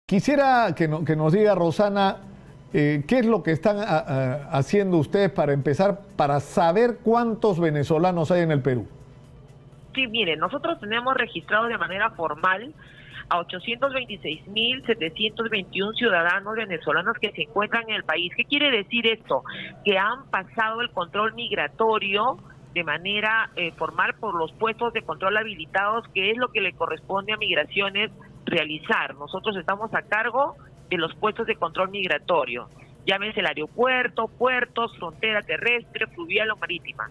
Quisiera que nos diga, Rosana, qué es lo que están haciendo ustedes para empezar, para saber cuántos venezolanos hay en el Perú. Sí, miren, nosotros tenemos registrados de manera formal a 826.721 ciudadanos venezolanos que se encuentran en el país. ¿Qué quiere decir esto? Que han pasado el control migratorio de manera formal por los puestos de control habilitados, que es lo que le corresponde a Migraciones realizar. Nosotros estamos a cargo de los puestos de control migratorio, llámese el aeropuerto, puertos, frontera terrestre, fluvial o marítima.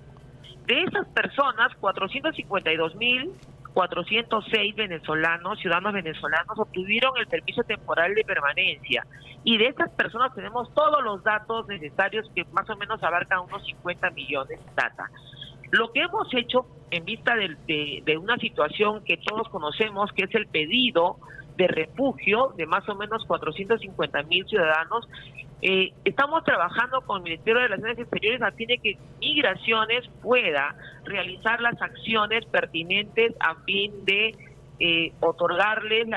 De esas personas, 452.406 venezolanos, ciudadanos venezolanos, obtuvieron el permiso temporal de permanencia. Y de estas personas tenemos todos los datos necesarios, que más o menos abarcan unos 50 millones de data. Lo que hemos hecho en vista de una situación que todos conocemos, que es el pedido de refugio de más o menos 450.000 ciudadanos, estamos trabajando con el Ministerio de Relaciones Exteriores a fin de que Migraciones pueda realizar las acciones pertinentes a fin de otorgarles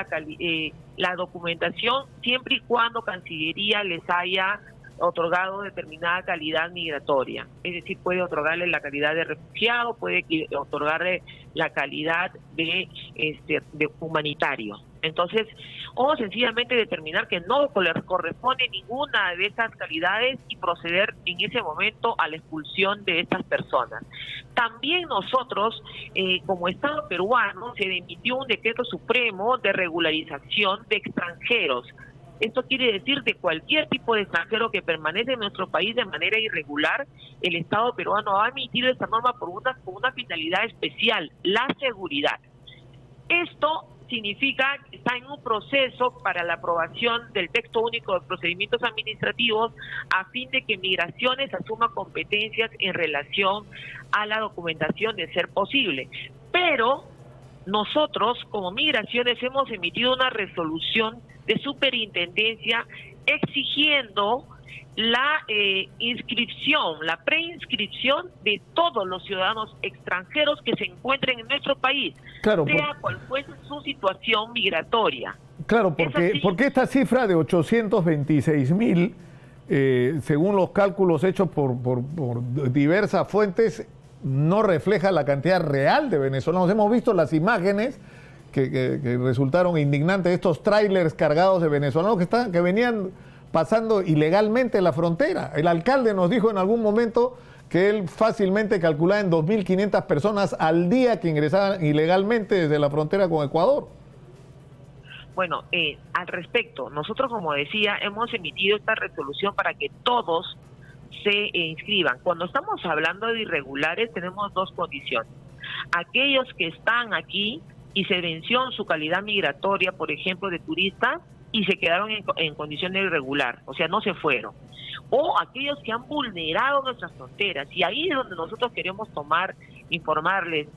la documentación, siempre y cuando Cancillería les haya otorgado determinada calidad migratoria. Es decir, puede otorgarle la calidad de refugiado, puede otorgarle la calidad de humanitario. Entonces, o sencillamente determinar que no le corresponde ninguna de esas calidades y proceder en ese momento a la expulsión de estas personas. También nosotros, como Estado peruano, se emitió un decreto supremo de regularización de extranjeros. Esto quiere decir de cualquier tipo de extranjero que permanece en nuestro país de manera irregular, el Estado peruano va a emitir esta norma con una finalidad especial, la seguridad. Esto significa que está en un proceso para la aprobación del texto único de procedimientos administrativos a fin de que Migraciones asuma competencias en relación a la documentación de ser posible. Pero nosotros, como Migraciones, hemos emitido una resolución de superintendencia exigiendo la inscripción, la preinscripción de todos los ciudadanos extranjeros que se encuentren en nuestro país, claro, sea cual fuese su situación migratoria. Claro, porque esta cifra de 826.000, según los cálculos hechos por diversas fuentes, no refleja la cantidad real de venezolanos. Hemos visto las imágenes que resultaron indignantes, estos trailers cargados de venezolanos que venían pasando ilegalmente la frontera. El alcalde nos dijo en algún momento que él fácilmente calculaba en 2.500 personas al día que ingresaban ilegalmente desde la frontera con Ecuador. Bueno, al respecto, nosotros, como decía, hemos emitido esta resolución para que todos se inscriban. Cuando estamos hablando de irregulares, tenemos dos condiciones. Aquellos que están aquí y se venció su calidad migratoria, por ejemplo, de turistas, y se quedaron en condición de irregular, o sea, no se fueron. O aquellos que han vulnerado nuestras fronteras, y ahí es donde nosotros queremos informarles,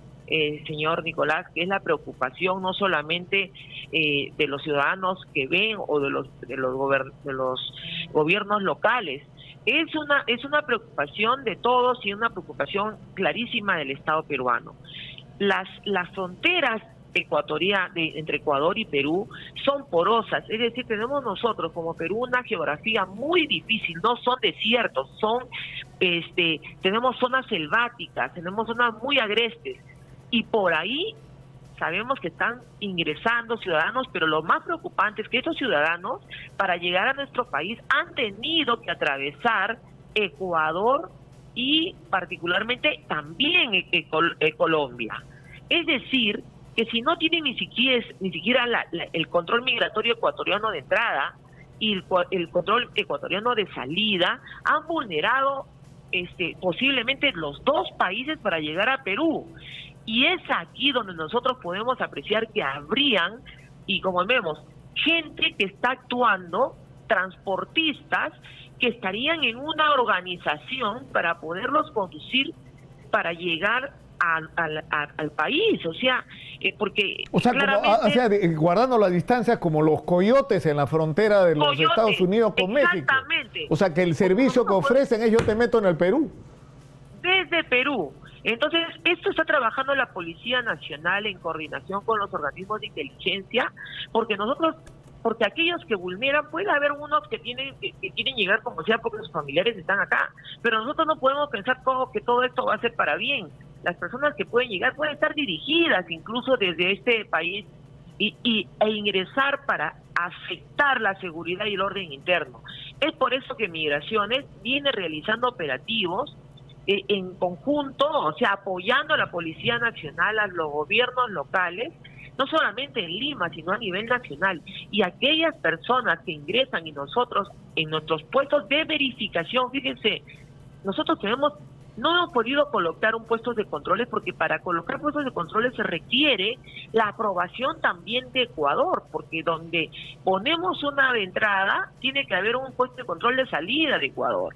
señor Nicolás, que es la preocupación no solamente de los ciudadanos que ven o de los gobiernos locales. Es una preocupación de todos y una preocupación clarísima del Estado peruano. Las fronteras entre Ecuador y Perú son porosas, es decir, tenemos nosotros como Perú una geografía muy difícil, no son desiertos, tenemos zonas selváticas, tenemos zonas muy agrestes, y por ahí sabemos que están ingresando ciudadanos, pero lo más preocupante es que estos ciudadanos, para llegar a nuestro país, han tenido que atravesar Ecuador y particularmente también Colombia. Es decir, que si no tienen ni siquiera el control migratorio ecuatoriano de entrada y el control ecuatoriano de salida, han vulnerado posiblemente los dos países para llegar a Perú. Y es aquí donde nosotros podemos apreciar que habrían, y como vemos, gente que está actuando, transportistas, que estarían en una organización para poderlos conducir para llegar al país, o sea, porque claramente, guardando la distancia como los coyotes en la frontera de los Estados Unidos con México. O sea, que el servicio que ofrecen es: yo te meto en el Perú. Desde Perú. Entonces, esto está trabajando la Policía Nacional en coordinación con los organismos de inteligencia, porque nosotros porque aquellos que vulneran, puede haber unos que quieren llegar como sea porque sus familiares están acá, pero nosotros no podemos pensar que todo esto va a ser para bien. Las personas que pueden llegar pueden estar dirigidas incluso desde este país e ingresar para afectar la seguridad y el orden interno. Es por eso que Migraciones viene realizando operativos en conjunto, o sea, apoyando a la Policía Nacional, a los gobiernos locales, no solamente en Lima, sino a nivel nacional. Y aquellas personas que ingresan y nosotros en nuestros puestos de verificación, fíjense, nosotros no hemos podido colocar un puesto de controles porque para colocar puestos de controles se requiere la aprobación también de Ecuador, porque donde ponemos una de entrada tiene que haber un puesto de control de salida de Ecuador.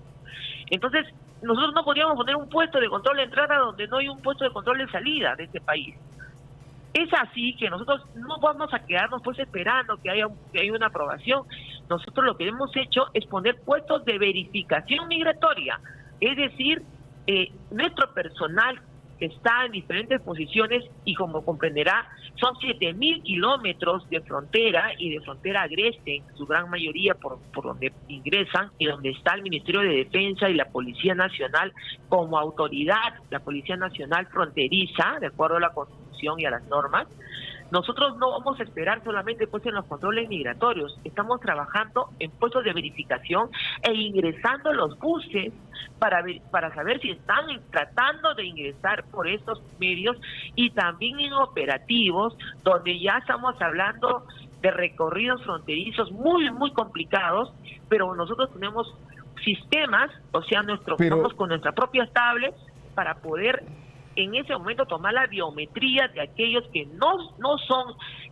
Entonces, nosotros no podríamos poner un puesto de control de entrada donde no hay un puesto de control de salida de este país. Es así que nosotros no vamos a quedarnos pues esperando que haya una aprobación. Nosotros lo que hemos hecho es poner puestos de verificación migratoria, es decir, nuestro personal que está en diferentes posiciones y como comprenderá, son 7.000 kilómetros de frontera y de frontera agreste, en su gran mayoría por donde ingresan y donde está el Ministerio de Defensa y la Policía Nacional como autoridad, la Policía Nacional fronteriza, de acuerdo a la Constitución y a las normas. Nosotros no vamos a esperar solamente pues en los controles migratorios, estamos trabajando en puestos de verificación e ingresando los buses para saber si están tratando de ingresar por estos medios y también en operativos donde ya estamos hablando de recorridos fronterizos muy, muy complicados, pero nosotros tenemos sistemas, o sea, estamos con nuestras propias tablets para poder en ese momento tomar la biometría de aquellos que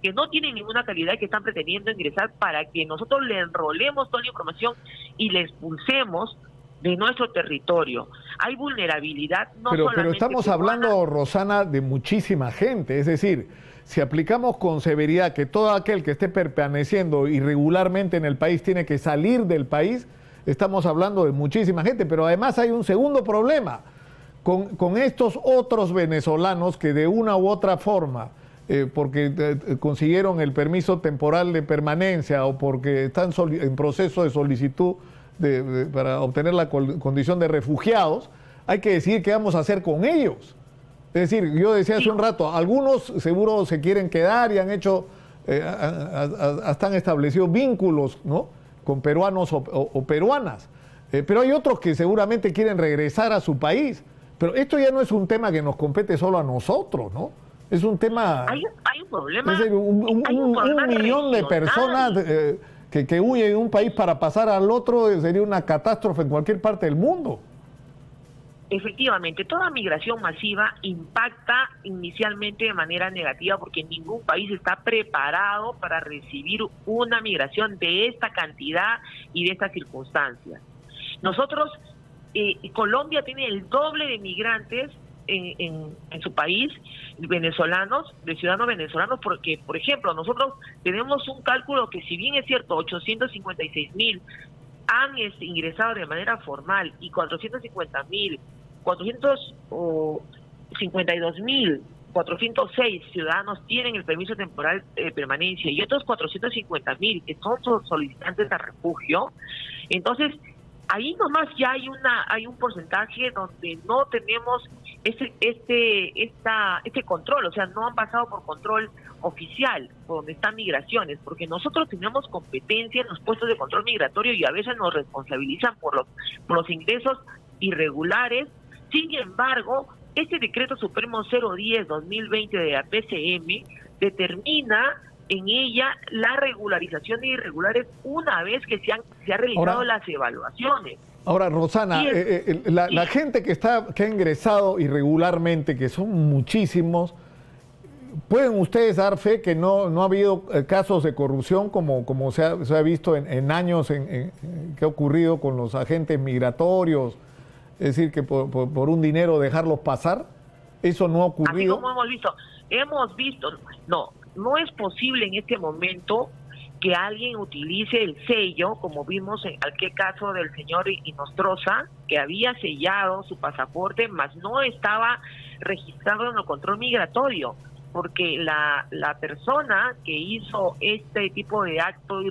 que no tienen ninguna calidad y que están pretendiendo ingresar para que nosotros le enrolemos toda la información y le expulsemos de nuestro territorio. Hay vulnerabilidad, pero estamos hablando, Rosana, de muchísima gente, es decir, si aplicamos con severidad que todo aquel que esté permaneciendo irregularmente en el país tiene que salir del país, estamos hablando de muchísima gente, pero además hay un segundo problema. Con estos otros venezolanos que de una u otra forma, porque consiguieron el permiso temporal de permanencia o porque están en proceso de solicitud para obtener la condición de refugiados, hay que decir qué vamos a hacer con ellos. Es decir, yo decía hace un rato, algunos seguro se quieren quedar y han hecho, hasta han establecido vínculos, ¿no?, con peruanos o peruanas, pero hay otros que seguramente quieren regresar a su país. Pero esto ya no es un tema que nos compete solo a nosotros, ¿no? Es un tema... Hay un problema. Es decir, un millón de personas que huyen de un país para pasar al otro sería una catástrofe en cualquier parte del mundo. Efectivamente, toda migración masiva impacta inicialmente de manera negativa porque ningún país está preparado para recibir una migración de esta cantidad y de estas circunstancias. Nosotros... Colombia tiene el doble de migrantes en su país, de ciudadanos venezolanos, porque, por ejemplo, nosotros tenemos un cálculo que, si bien es cierto, 856.000 han ingresado de manera formal y 452.406 ciudadanos tienen el permiso temporal de permanencia y otros 450.000 que son solicitantes de refugio. Entonces, ahí nomás ya hay un porcentaje donde no tenemos este control, o sea, no han pasado por control oficial, por donde están migraciones, porque nosotros tenemos competencia en los puestos de control migratorio y a veces nos responsabilizan por los ingresos irregulares. Sin embargo, este decreto supremo 010/2020 de la PCM determina en ella la regularización de irregulares una vez que se ha realizado las evaluaciones. Ahora, Rosana, la gente que ha ingresado irregularmente, que son muchísimos, ¿pueden ustedes dar fe que no ha habido casos de corrupción como se ha visto en años que ha ocurrido con los agentes migratorios? Es decir, que por un dinero dejarlos pasar. ¿Eso no ha ocurrido? Así como hemos visto, no es posible en este momento que alguien utilice el sello, como vimos en aquel caso del señor Inostroza, que había sellado su pasaporte, mas no estaba registrado en el control migratorio. porque la persona que hizo este tipo de acto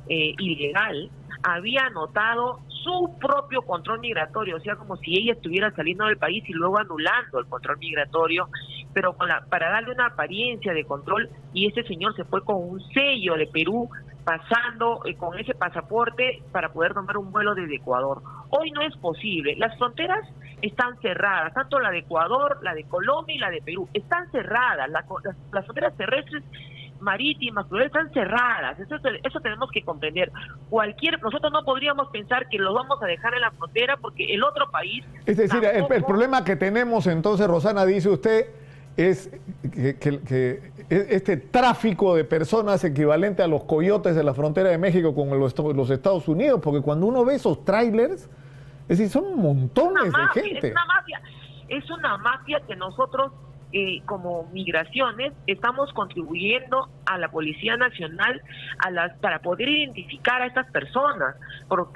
ilegal había anotado su propio control migratorio, o sea, como si ella estuviera saliendo del país y luego anulando el control migratorio, pero para darle una apariencia de control, y ese señor se fue con un sello de Perú, pasando con ese pasaporte para poder tomar un vuelo desde Ecuador. Hoy no es posible, las fronteras están cerradas, tanto la de Ecuador, la de Colombia y la de Perú, están cerradas, las fronteras terrestres, marítimas, pero están cerradas, eso tenemos que comprender. Nosotros no podríamos pensar que los vamos a dejar en la frontera porque el otro país... Es decir, el problema que tenemos entonces, Rosana, dice usted, es que este tráfico de personas equivalente a los coyotes de la frontera de México con los Estados Unidos, porque cuando uno ve esos trailers, es decir, son montones de gente. Es una mafia que nosotros como migraciones estamos contribuyendo a la Policía Nacional para poder identificar a estas personas,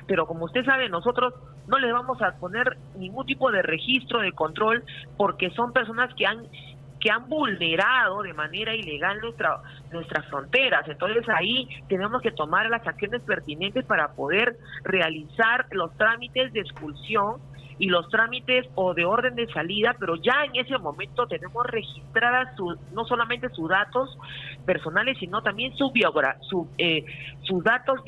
pero como usted sabe, nosotros no les vamos a poner ningún tipo de registro de control porque son personas que han vulnerado de manera ilegal nuestras fronteras. Entonces ahí tenemos que tomar las acciones pertinentes para poder realizar los trámites de expulsión y los trámites o de orden de salida, pero ya en ese momento tenemos registradas no solamente sus datos personales, sino también sus datos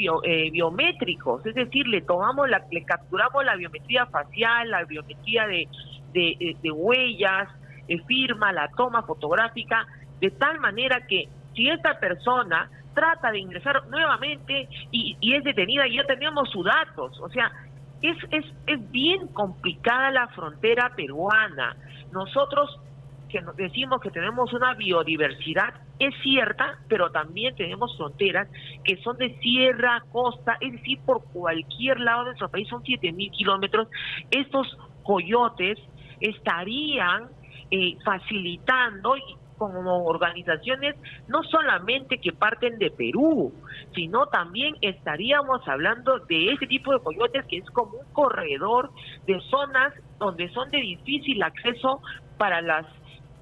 biométricos, es decir, le capturamos la biometría facial, la biometría de huellas, firma, la toma fotográfica, de tal manera que si esta persona trata de ingresar nuevamente y es detenida, ya tenemos sus datos. O sea, es bien complicada la frontera peruana. Nosotros que nos decimos que tenemos una biodiversidad, es cierta, pero también tenemos fronteras que son de sierra, costa, es decir, por cualquier lado de nuestro país, son 7.000 kilómetros. Estos coyotes estarían facilitando como organizaciones no solamente que parten de Perú, sino también estaríamos hablando de ese tipo de coyotes que es como un corredor de zonas donde son de difícil acceso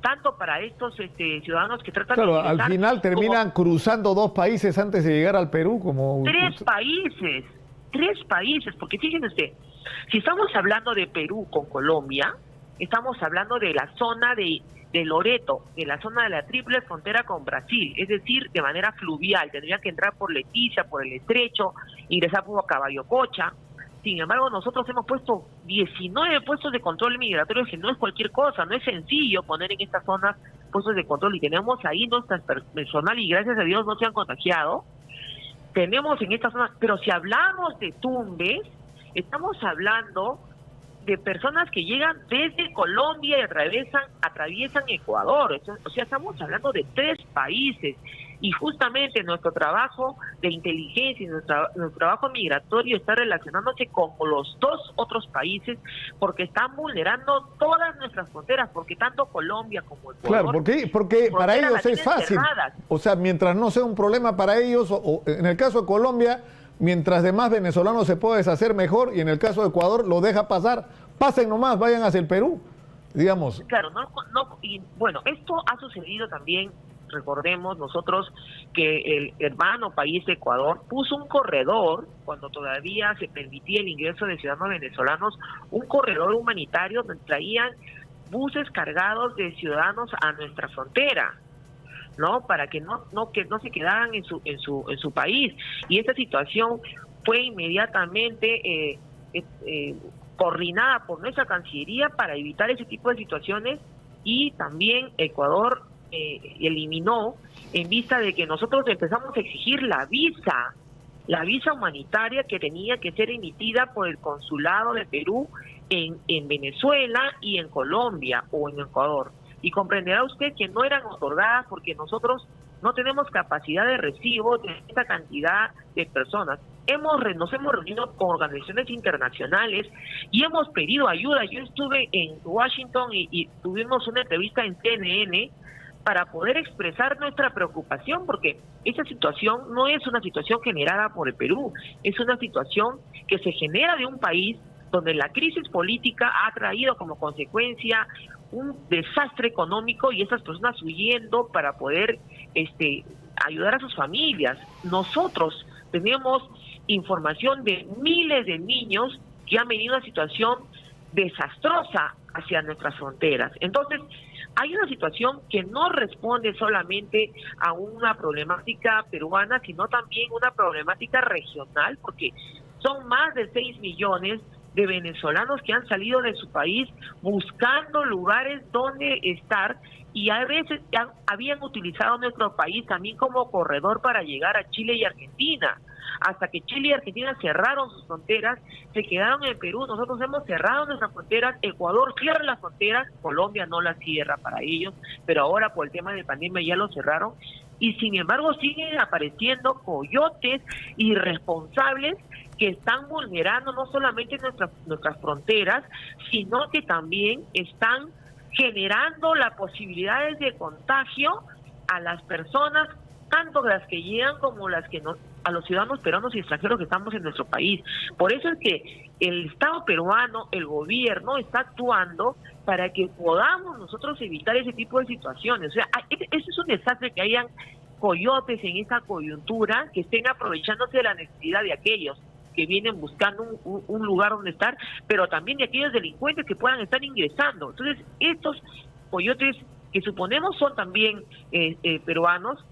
tanto para estos ciudadanos que tratan de ingresar, al final terminan cruzando 2 países antes de llegar al Perú, como 3 países, porque fíjense usted, si estamos hablando de Perú con Colombia, estamos hablando de la zona de Loreto, de la zona de la triple frontera con Brasil, es decir, de manera fluvial, tendría que entrar por Leticia, por el Estrecho, ingresar por Caballococha. Sin embargo, nosotros hemos puesto 19 puestos de control migratorio, que no es cualquier cosa, no es sencillo poner en estas zonas puestos de control, y tenemos ahí nuestras personal y gracias a Dios no se han contagiado. Tenemos en esta zona, pero si hablamos de Tumbes, estamos hablando de personas que llegan desde Colombia y atraviesan Ecuador. O sea, estamos hablando de 3 países, y justamente nuestro trabajo de inteligencia y nuestro trabajo migratorio está relacionándose con los 2 otros países, porque están vulnerando todas nuestras fronteras, porque tanto Colombia como Ecuador... Claro, porque para ellos es fácil. Cerradas. O sea, mientras no sea un problema para ellos, o en el caso de Colombia, mientras de más venezolanos se pueda deshacer mejor, y en el caso de Ecuador lo deja pasar, pasen nomás, vayan hacia el Perú, digamos. Claro, y bueno, esto ha sucedido también, recordemos nosotros que el hermano país de Ecuador puso un corredor, cuando todavía se permitía el ingreso de ciudadanos venezolanos, un corredor humanitario donde traían buses cargados de ciudadanos a nuestra frontera, ¿no? Para que no se quedaran en su país. Y esta situación fue inmediatamente coordinada por nuestra Cancillería para evitar ese tipo de situaciones, y también Ecuador eliminó, en vista de que nosotros empezamos a exigir la visa humanitaria que tenía que ser emitida por el consulado de Perú en Venezuela y en Colombia o en Ecuador. Y comprenderá usted que no eran otorgadas porque nosotros no tenemos capacidad de recibo de esta cantidad de personas. Nos hemos reunido con organizaciones internacionales y hemos pedido ayuda. Yo estuve en Washington y tuvimos una entrevista en CNN para poder expresar nuestra preocupación, porque esa situación no es una situación generada por el Perú, es una situación que se genera de un país donde la crisis política ha traído como consecuencia un desastre económico y esas personas huyendo para poder ayudar a sus familias. Nosotros tenemos información de miles de niños que han venido a una situación desastrosa hacia nuestras fronteras. Entonces, hay una situación que no responde solamente a una problemática peruana, sino también una problemática regional, porque son más de 6 millones de venezolanos que han salido de su país buscando lugares donde estar y a veces habían utilizado nuestro país también como corredor para llegar a Chile y Argentina. Hasta que Chile y Argentina cerraron sus fronteras, se quedaron en Perú, nosotros hemos cerrado nuestras fronteras, Ecuador cierra las fronteras, Colombia no las cierra para ellos, pero ahora por el tema de pandemia ya lo cerraron, y sin embargo siguen apareciendo coyotes irresponsables que están vulnerando no solamente nuestras fronteras, sino que también están generando las posibilidades de contagio a las personas, tanto las que llegan como las que no, a los ciudadanos peruanos y extranjeros que estamos en nuestro país. Por eso es que el Estado peruano, el gobierno, está actuando para que podamos nosotros evitar ese tipo de situaciones. O sea, ese es un desastre que hayan coyotes en esta coyuntura que estén aprovechándose de la necesidad de aquellos que vienen buscando un lugar donde estar, pero también de aquellos delincuentes que puedan estar ingresando. Entonces, estos coyotes, que suponemos son también peruanos,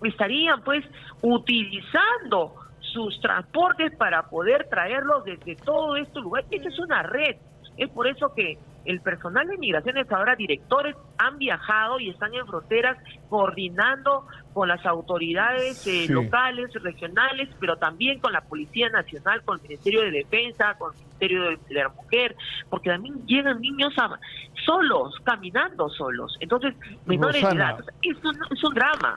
estarían pues utilizando sus transportes para poder traerlos desde todo este lugar. Esa es una red. Es por eso que el personal de migraciones, ahora directores, han viajado y están en fronteras coordinando con las autoridades locales, regionales, pero también con la Policía Nacional, con el Ministerio de Defensa, con el Ministerio de la Mujer, porque también llegan niños solos, caminando solos. Entonces, menores de edad. Es un drama.